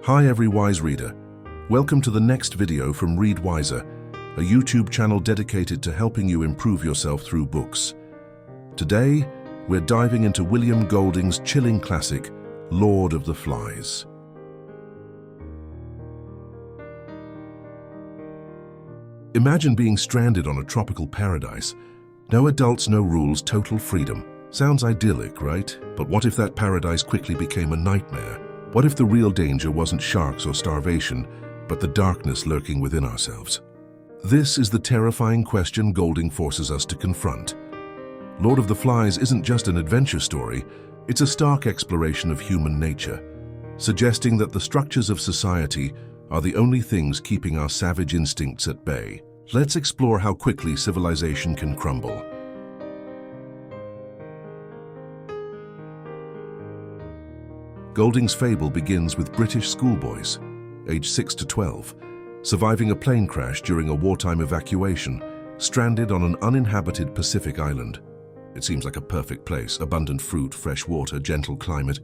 Hi every wise reader. Welcome to the next video from Read Wiser, a YouTube channel dedicated to helping you improve yourself through books. Today, we're diving into William Golding's chilling classic, Lord of the Flies. Imagine being stranded on a tropical paradise. No adults, no rules, total freedom. Sounds idyllic, right? But what if that paradise quickly became a nightmare? What if the real danger wasn't sharks or starvation, but the darkness lurking within ourselves? This is the terrifying question Golding forces us to confront. Lord of the Flies isn't just an adventure story, it's a stark exploration of human nature, suggesting that the structures of society are the only things keeping our savage instincts at bay. Let's explore how quickly civilization can crumble. Golding's fable begins with British schoolboys, aged 6 to 12, surviving a plane crash during a wartime evacuation, stranded on an uninhabited Pacific island. It seems like a perfect place, abundant fruit, fresh water, gentle climate.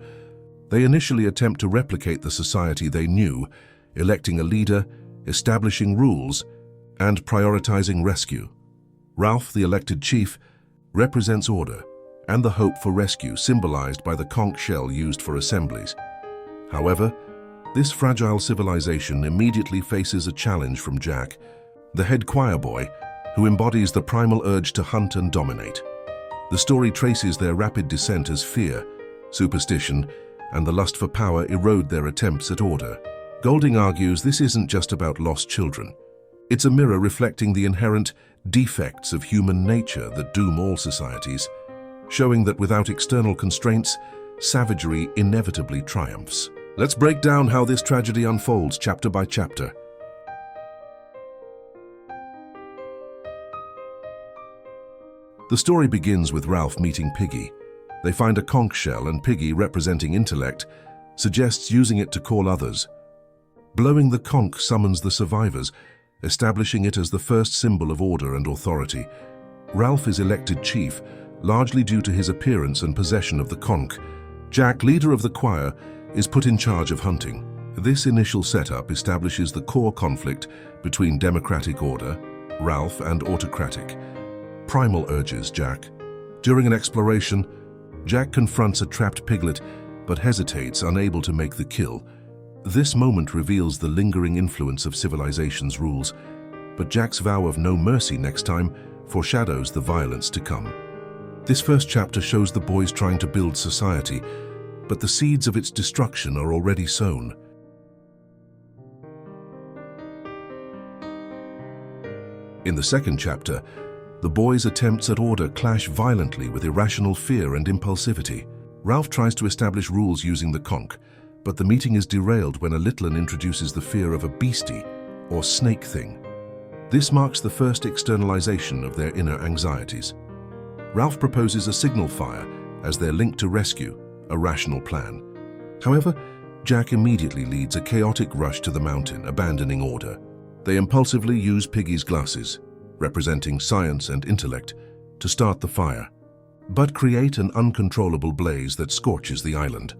They initially attempt to replicate the society they knew, electing a leader, establishing rules, and prioritizing rescue. Ralph, the elected chief, represents order and the hope for rescue symbolized by the conch shell used for assemblies. However, this fragile civilization immediately faces a challenge from Jack, the head choir boy, who embodies the primal urge to hunt and dominate. The story traces their rapid descent as fear, superstition, and the lust for power erode their attempts at order. Golding argues this isn't just about lost children. It's a mirror reflecting the inherent defects of human nature that doom all societies, showing that without external constraints, savagery inevitably triumphs. Let's break down how this tragedy unfolds chapter by chapter. The story begins with Ralph meeting Piggy. They find a conch shell, and Piggy, representing intellect, suggests using it to call others. Blowing the conch summons the survivors, establishing it as the first symbol of order and authority. Ralph is elected chief, largely due to his appearance and possession of the conch. Jack, leader of the choir, is put in charge of hunting. This initial setup establishes the core conflict between democratic order, Ralph, and autocratic, primal urges, Jack. During an exploration, Jack confronts a trapped piglet, but hesitates, unable to make the kill. This moment reveals the lingering influence of civilization's rules, but Jack's vow of no mercy next time foreshadows the violence to come. This first chapter shows the boys trying to build society, but the seeds of its destruction are already sown. In the second chapter, the boys' attempts at order clash violently with irrational fear and impulsivity. Ralph tries to establish rules using the conch, but the meeting is derailed when a little one introduces the fear of a beastie, or snake thing. This marks the first externalization of their inner anxieties. Ralph proposes a signal fire as their link to rescue, a rational plan. However, Jack immediately leads a chaotic rush to the mountain, abandoning order. They impulsively use Piggy's glasses, representing science and intellect, to start the fire, but create an uncontrollable blaze that scorches the island.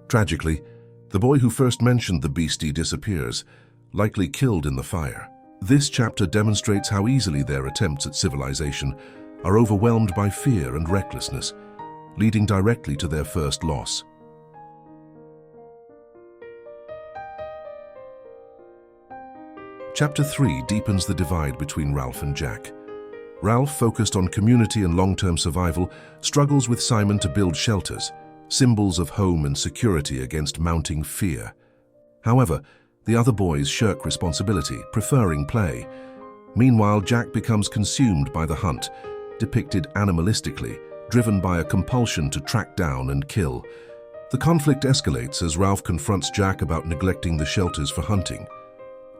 Tragically, the boy who first mentioned the beastie disappears, likely killed in the fire. This chapter demonstrates how easily their attempts at civilization are overwhelmed by fear and recklessness, leading directly to their first loss. Chapter 3 deepens the divide between Ralph and Jack. Ralph, focused on community and long-term survival, struggles with Simon to build shelters, symbols of home and security against mounting fear. However, the other boys shirk responsibility, preferring play. Meanwhile, Jack becomes consumed by the hunt, depicted animalistically, driven by a compulsion to track down and kill. The conflict escalates as Ralph confronts Jack about neglecting the shelters for hunting.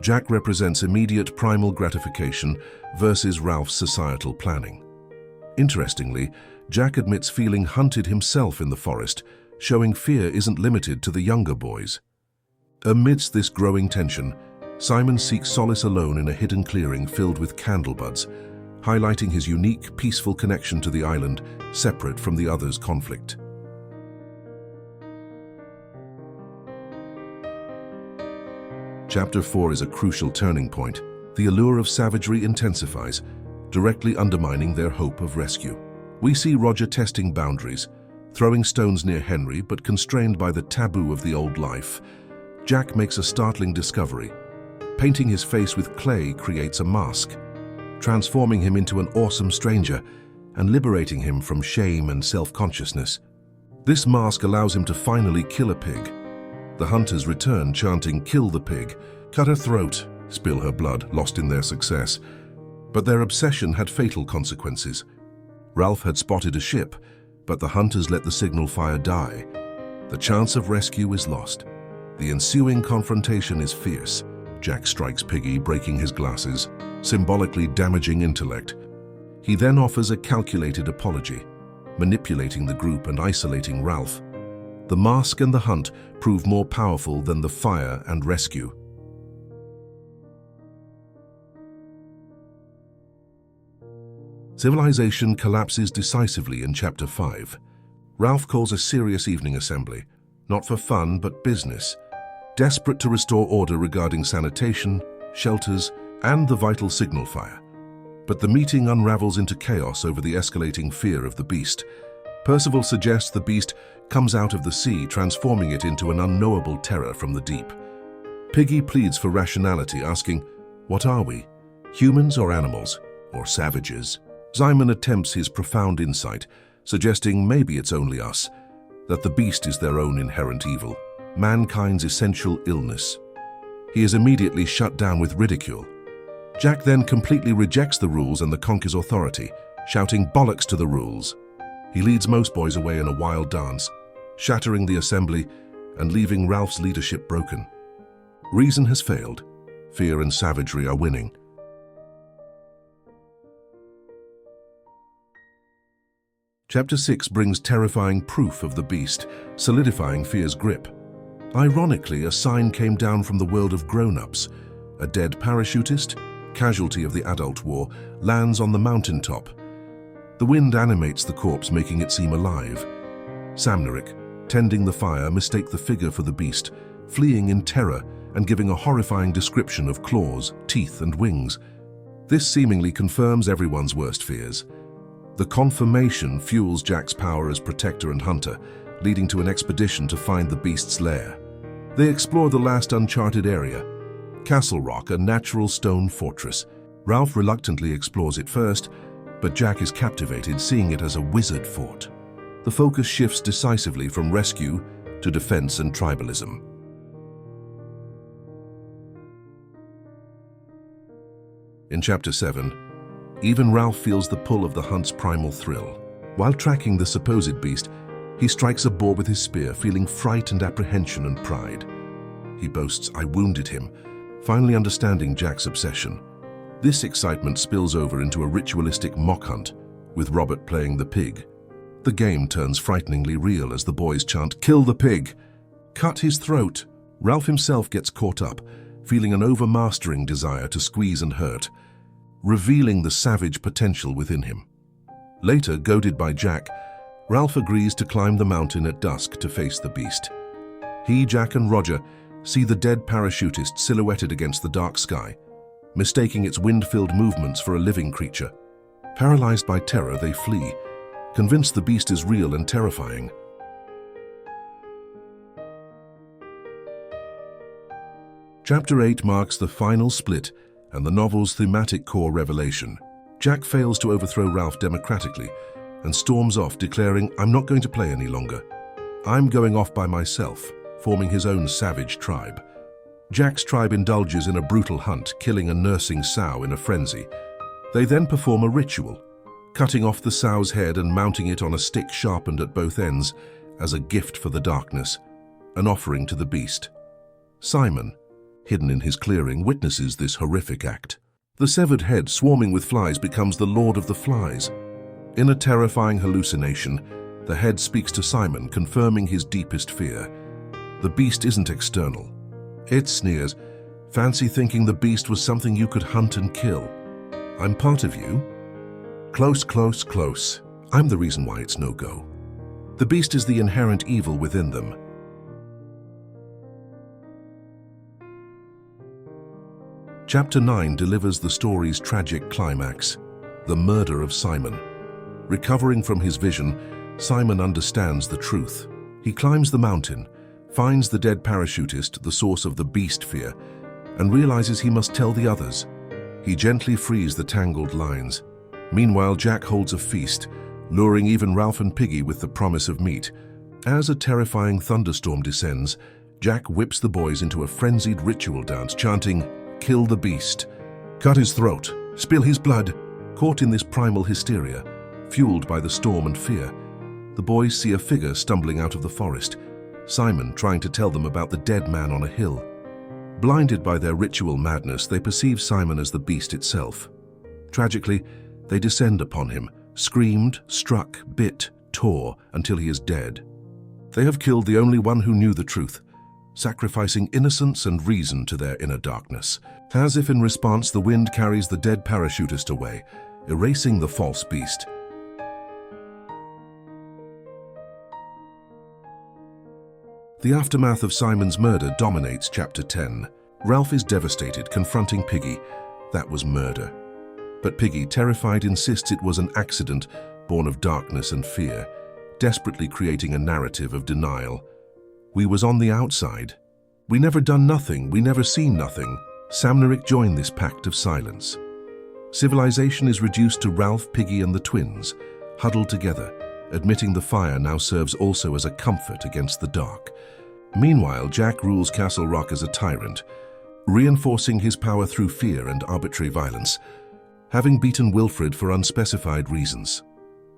Jack represents immediate primal gratification versus Ralph's societal planning. Interestingly, Jack admits feeling hunted himself in the forest, showing fear isn't limited to the younger boys. Amidst this growing tension, Simon seeks solace alone in a hidden clearing filled with candlebuds, highlighting his unique, peaceful connection to the island, separate from the others' conflict. Chapter 4 is a crucial turning point. The allure of savagery intensifies, directly undermining their hope of rescue. We see Roger testing boundaries, throwing stones near Henry but constrained by the taboo of the old life. Jack makes a startling discovery. Painting his face with clay creates a mask, transforming him into an awesome stranger and liberating him from shame and self-consciousness. This mask allows him to finally kill a pig. The hunters return chanting, "Kill the pig, cut her throat, spill her blood," lost in their success. But their obsession had fatal consequences. Ralph had spotted a ship, but the hunters let the signal fire die. The chance of rescue is lost. The ensuing confrontation is fierce. Jack strikes Piggy, breaking his glasses, symbolically damaging intellect. He then offers a calculated apology, manipulating the group and isolating Ralph. The mask and the hunt prove more powerful than the fire and rescue. Civilization collapses decisively in Chapter 5. Ralph calls a serious evening assembly, not for fun but business, desperate to restore order regarding sanitation, shelters, and the vital signal fire. But the meeting unravels into chaos over the escalating fear of the beast. Percival suggests the beast comes out of the sea, transforming it into an unknowable terror from the deep. Piggy pleads for rationality, asking, "What are we? Humans or animals? Or savages?" Simon attempts his profound insight, suggesting maybe it's only us, that the beast is their own inherent evil, mankind's essential illness. He is immediately shut down with ridicule. Jack then completely rejects the rules and the conqueror's authority, shouting bollocks to the rules. He leads most boys away in a wild dance, shattering the assembly and leaving Ralph's leadership broken. Reason has failed. Fear and savagery are winning. Chapter 6 brings terrifying proof of the beast, solidifying fear's grip. Ironically, a sign came down from the world of grown-ups. A dead parachutist, casualty of the adult war, lands on the mountaintop. The wind animates the corpse, making it seem alive. Samneric, tending the fire, mistake the figure for the beast, fleeing in terror and giving a horrifying description of claws, teeth, and wings. This seemingly confirms everyone's worst fears. The confirmation fuels Jack's power as protector and hunter, leading to an expedition to find the beast's lair. They explore the last uncharted area, Castle Rock, a natural stone fortress. Ralph reluctantly explores it first, but Jack is captivated, seeing it as a wizard fort. The focus shifts decisively from rescue to defense and tribalism. In Chapter 7, even Ralph feels the pull of the hunt's primal thrill. While tracking the supposed beast, he strikes a boar with his spear, feeling fright and apprehension and pride. He boasts, "I wounded him," finally understanding Jack's obsession. This excitement spills over into a ritualistic mock hunt, with Robert playing the pig. The game turns frighteningly real as the boys chant, "Kill the pig! Cut his throat!" Ralph himself gets caught up, feeling an overmastering desire to squeeze and hurt, revealing the savage potential within him. Later, goaded by Jack, Ralph agrees to climb the mountain at dusk to face the beast. He, Jack, and Roger see the dead parachutist silhouetted against the dark sky, mistaking its wind-filled movements for a living creature. Paralyzed by terror, they flee, convinced the beast is real and terrifying. Chapter 8 marks the final split and the novel's thematic core revelation. Jack fails to overthrow Ralph democratically and storms off, declaring, "I'm not going to play any longer. I'm going off by myself," forming his own savage tribe. Jack's tribe indulges in a brutal hunt, killing a nursing sow in a frenzy. They then perform a ritual, cutting off the sow's head and mounting it on a stick sharpened at both ends as a gift for the darkness, an offering to the beast. Simon, hidden in his clearing, witnesses this horrific act. The severed head, swarming with flies, becomes the Lord of the Flies. In a terrifying hallucination, the head speaks to Simon, confirming his deepest fear. The beast isn't external. It sneers, "Fancy thinking the beast was something you could hunt and kill. I'm part of you. Close, close, close. I'm the reason why it's no go." The beast is the inherent evil within them. Chapter 9 delivers the story's tragic climax, the murder of Simon. Recovering from his vision, Simon understands the truth. He climbs the mountain, finds the dead parachutist, the source of the beast fear, and realizes he must tell the others. He gently frees the tangled lines. Meanwhile, Jack holds a feast, luring even Ralph and Piggy with the promise of meat. As a terrifying thunderstorm descends, Jack whips the boys into a frenzied ritual dance, chanting, "Kill the beast, cut his throat, spill his blood." Caught in this primal hysteria, fueled by the storm and fear, the boys see a figure stumbling out of the forest, Simon trying to tell them about the dead man on a hill. Blinded by their ritual madness, they perceive Simon as the beast itself. Tragically, they descend upon him, screamed, struck, bit, tore, until he is dead. They have killed the only one who knew the truth, sacrificing innocence and reason to their inner darkness. As if in response, the wind carries the dead parachutist away, erasing the false beast. The aftermath of Simon's murder dominates Chapter 10. Ralph is devastated, confronting Piggy. That was murder. But Piggy, terrified, insists it was an accident born of darkness and fear, desperately creating a narrative of denial. "We was on the outside. We never done nothing. We never seen nothing." Samneric joined this pact of silence. Civilization is reduced to Ralph, Piggy, and the twins, huddled together, admitting the fire now serves also as a comfort against the dark. Meanwhile, Jack rules Castle Rock as a tyrant, reinforcing his power through fear and arbitrary violence, having beaten Wilfred for unspecified reasons.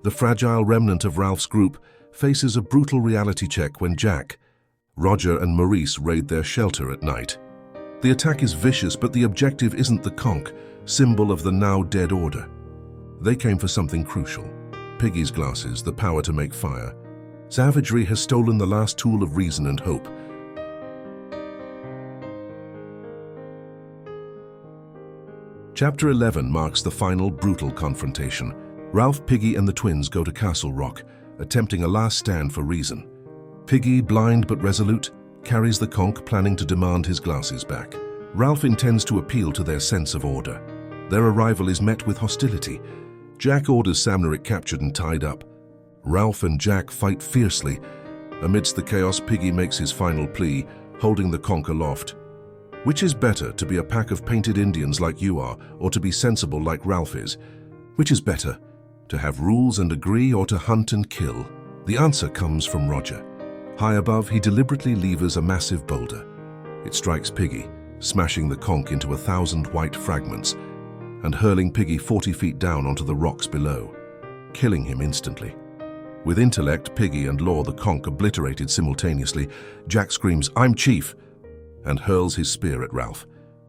The fragile remnant of Ralph's group faces a brutal reality check when Jack, Roger, and Maurice raid their shelter at night. The attack is vicious, but the objective isn't the conch, symbol of the now dead order. They came for something crucial: Piggy's glasses, the power to make fire. Savagery has stolen the last tool of reason and hope. Chapter 11 marks the final brutal confrontation. Ralph, Piggy, and the twins go to Castle Rock, attempting a last stand for reason. Piggy, blind but resolute, carries the conch, planning to demand his glasses back. Ralph intends to appeal to their sense of order. Their arrival is met with hostility. Jack orders Samneric captured and tied up. Ralph and Jack fight fiercely. Amidst the chaos, Piggy makes his final plea, holding the conch aloft. "Which is better, to be a pack of painted Indians like you are, or to be sensible like Ralph is? Which is better, to have rules and agree, or to hunt and kill?" The answer comes from Roger. High above, he deliberately levers a massive boulder. It strikes Piggy, smashing the conch into 1,000 white fragments and hurling Piggy 40 feet down onto the rocks below, killing him instantly. With intellect, Piggy, and law, the conch obliterated simultaneously, Jack screams, "I'm chief!" and hurls his spear at Ralph.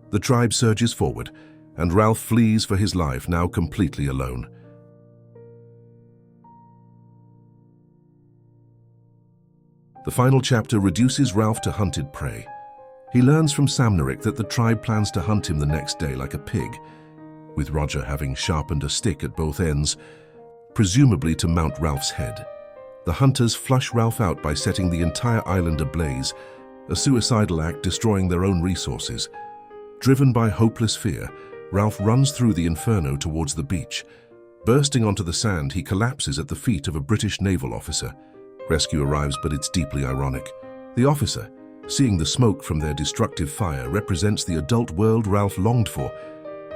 The tribe surges forward, and Ralph flees for his life, now completely alone. The final chapter reduces Ralph to hunted prey. He learns from Samneric that the tribe plans to hunt him the next day like a pig, with Roger having sharpened a stick at both ends, presumably to mount Ralph's head. The hunters flush Ralph out by setting the entire island ablaze, a suicidal act destroying their own resources. Driven by hopeless fear, Ralph runs through the inferno towards the beach. Bursting onto the sand, he collapses at the feet of a British naval officer. Rescue arrives, but it's deeply ironic. The officer, seeing the smoke from their destructive fire, represents the adult world Ralph longed for.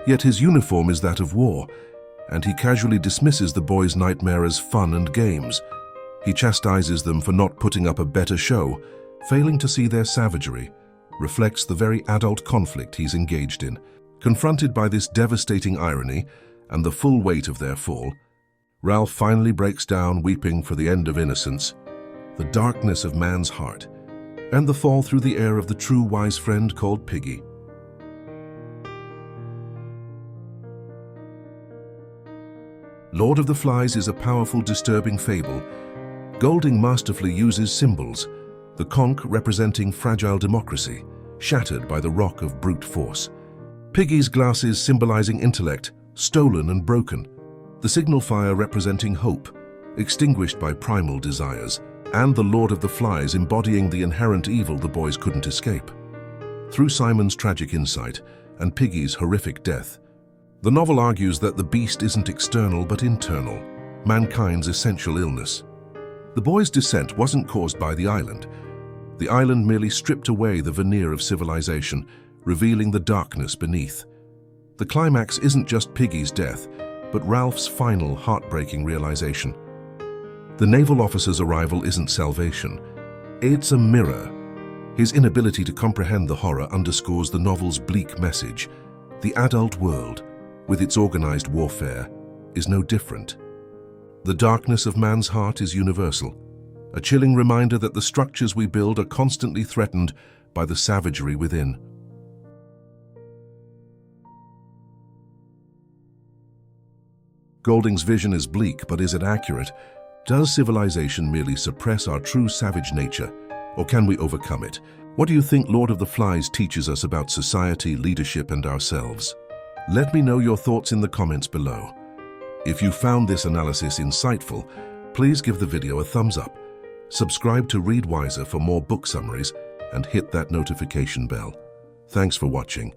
Yet his uniform is that of war, and he casually dismisses the boys' nightmare as fun and games. He chastises them for not putting up a better show, failing to see their savagery reflects the very adult conflict he's engaged in. Confronted by this devastating irony and the full weight of their fall, Ralph finally breaks down, weeping for the end of innocence, the darkness of man's heart, and the fall through the air of the true wise friend called Piggy. Lord of the Flies is a powerful, disturbing fable. Golding masterfully uses symbols, the conch representing fragile democracy, shattered by the rock of brute force. Piggy's glasses symbolizing intellect, stolen and broken. The signal fire representing hope, extinguished by primal desires. And the Lord of the Flies embodying the inherent evil the boys couldn't escape. Through Simon's tragic insight, and Piggy's horrific death. The novel argues that the beast isn't external but internal, mankind's essential illness. The boys' descent wasn't caused by the island. The island merely stripped away the veneer of civilization, revealing the darkness beneath. The climax isn't just Piggy's death, but Ralph's final, heartbreaking realization. The naval officer's arrival isn't salvation. It's a mirror. His inability to comprehend the horror underscores the novel's bleak message. The adult world, with its organized warfare, is no different. The darkness of man's heart is universal, a chilling reminder that the structures we build are constantly threatened by the savagery within. Golding's vision is bleak, but is it accurate? Does civilization merely suppress our true savage nature, or can we overcome it? What do you think Lord of the Flies teaches us about society, leadership, and ourselves? Let me know your thoughts in the comments below. If you found this analysis insightful, please give the video a thumbs up, subscribe to Read Wiser for more book summaries, and hit that notification bell. Thanks for watching.